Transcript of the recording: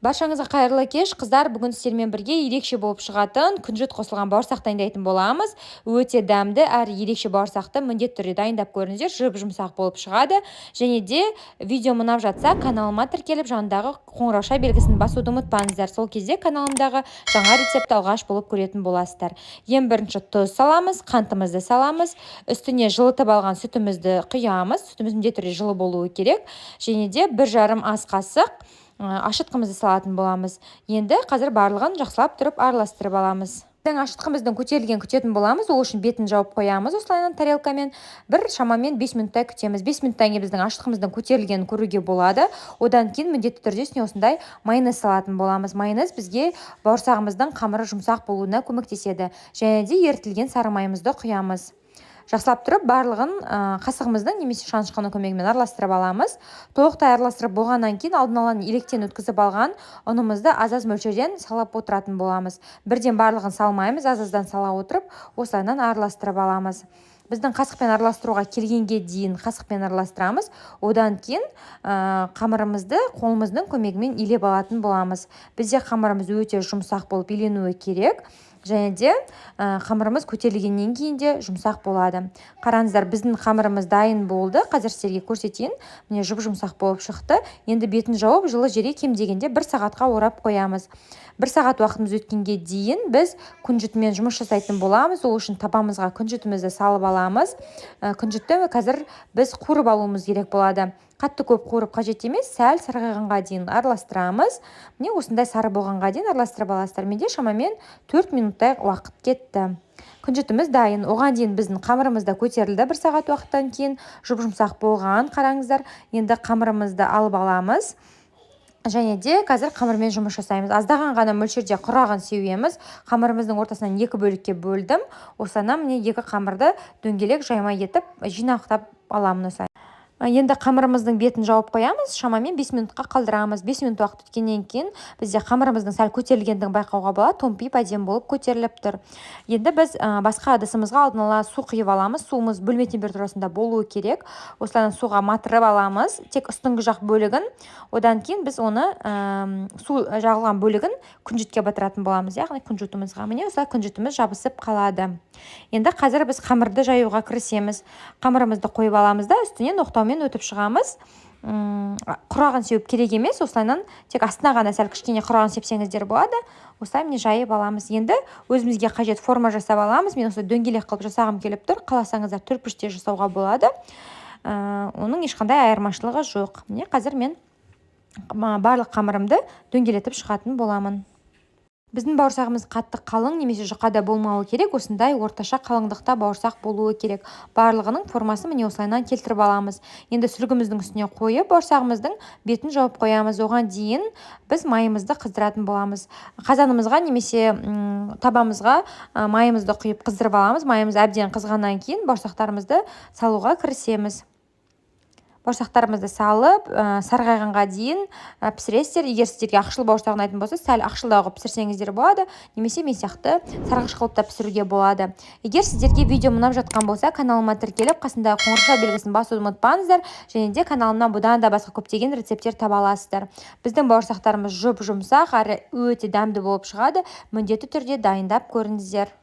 Баршаңызға қайырлы кеш, қыздар. Бүгін сіздермен бірге ерекше болып шығатын күнжіт қосылған бауырсақ дайындайтын боламыз. Өте дәмді әрі ерекше бауырсақты міндетті түрде дайындап көріңіздер, жып-жұмсақ болып шығады. Және де видео ұнап жатса, каналыма тіркеліп, жанындағы қоңырауша белгісін басуды ұмытпаңыздар. Сол кезде каналымдағы жаңа рецепт алғаш болып көретін боласыздар. Ең бірінші тұз саламыз, қантымызды саламыз, үстіне жылытып алған сүтімізді құямыз. Сүтіміз міндетті түрде жылы болуы керек. Және де 1,5 ас қасық ашытқымызды салатын боламыз. Енді қазір барлығын жақсылап тұрып араластырып аламыз. Ашытқымыздың көтерілген күтетін боламыз. Ол үшін бетін жауып қоямыз. Осылайынан тарелкамен бір шамамен 5 минуттай күтеміз. 5 минуттан кейін біздің ашытқымыздың көтерілгенін көруге болады. Одан кейін міндетті түрде үстіне осындай майонез салатын боламыз. Майонез бізге бауырсағымыздың қамыры жұмсақ болуына көмектеседі. Және де ерітілген сары майымызды құямыз. Жақсылап тұрып, барлығын қасығымыздың немесе шанышқының көмегімен араластырып аламыз. Толықтай араластырып болғаннан кейін алдын ала електен өткізіп алған ұнымызды аз-аз мөлшерден салап отыратын боламыз. Бірден барлығын салмаймыз, аз-аздан сала отырып, осылайынан араластырып аламыз. Біздің қасықпен араластыруға келгенге дейін қасықпен араластырамыз. Одан кейін қамырымызды қолымыздың көмегімен илеп алатын боламыз. Бізде қамырымыз өте жұмсақ болып иленуі керек. Және де қамырымыз көтерілгеннен кейін де жұмсақ болады. Қараңыздар, біздің қамырымыз дайын болды. Қазір сіздерге көрсетейін. Міне жұп-жұмсақ болып шықты. Енді бетін жауып, жылы жерге кем дегенде 1 сағатқа орап қоямыз. 1 сағат уақытымыз өткенге дейін біз күнжітімен жұмыс жасайтын боламыз. Ол үшін табамызға күнжітімізді салып аламыз. Күнжітті қазір біз қуырып алуымыз керек болады. Қатты көп қуырып қажет емес, сәл сарғайғанға дейін араластырамыз. Міне осындай сары болғанға дейін араластырып аласыздар. Менде шамамен 4 минуттай уақыт кетті. Күнжітіміз дайын. Оған дейін біздің қамырымыз да көтерілді. 1 сағат уақыттан кейін жұп-жұмсақ болған. Қараңыздар, енді қамырымызды алып аламыз. Және де қазір қамырмен жұмыс жасаймыз. Аздаған ғана мөлшерде құрағын сеуеміз. Қамырымыздың ортасынан 2 бөлікке бөлдім. Осыдан міне 2 қамырды дөңгелек жайма етіп жинақтап аламын. Енді қамырымыздың бетін жауып қоямыз. Шамамен 5 минутқа қалдырамыз. 5 минут уақыт өткеннен кейін бізде қамырымыздың сәл көтерілгендігін байқауға болады. Томпиып әдемі болып көтеріліп тұр. Енді біз басқа ыдысымызға алдын ала су құйып аламыз. Суымыз бөлме температурасында болуы керек. Осылайынан суға матырып аламыз. Тек үстіңгі жақ бөлігін. Одан кейін біз оны су жағылған бөлігін күнжітке батыратын боламыз. Яғни күнжітімізге. Міне осылай күнжітіміз жабысып қалады. Енді қазір біз қамырды жаюға кірісеміз. Қамырымызды қойып аламыз да үстінен оқтаумен өтіп шығамыз. Құрағын сеуіп керек емес. Осылайынан тек астына ғана сәл кішкене құрағын сепсеңіздер болады. Осылай міне жайып аламыз. Енді өзімізге қажет форма жасап аламыз. Мен осы дөңгелек қылып жасағым келіп тұр. Қаласаңыздар төртбұрыште жасауға болады. Оның ешқандай айырмашылығы жоқ. Міне қазір мен барлық қамырымды дөңгелетіп шығатын боламын. Біздің бауырсағымыз қатты қалың немесе жұқада болмауы керек. Осындай орташа қалыңдықта бауырсақ болуы керек. Барлығының формасын міне осылайынан келтіріп аламыз. Енді сүлгіміздің үстіне қойып, бауырсағымыздың бетін жауып қоямыз. Оған дейін біз майымызды қыздыратын боламыз. Қазанымызға немесе табамызға майымызды құйып қыздырып аламыз. Майымыз әбден қызғаннан кейін бауырсақтарымызды салуға кірісеміз. Бауырсақтарымызды салып, сарғайғанға дейін пісіресіздер. Егер сіздерге ақшыл бауырсақ ұнайтын болса, сәл ақшылдау қылып пісірсеңіздер болады, немесе мен сияқты сарғыш қылып та пісіруге болады. Егер сіздерге видео ұнап жатқан болса, каналыма тіркеліп, қасындағы қоңырауша белгісін басуды ұмытпаңыздар. Және де каналымнан бұдан да басқа көптеген рецепттер таба аласыздар. Біздің бауырсақтарымыз жұп-жұмсақ әрі өте дәмді болып шығады. Міндетті түрде дайындап көріңіздер.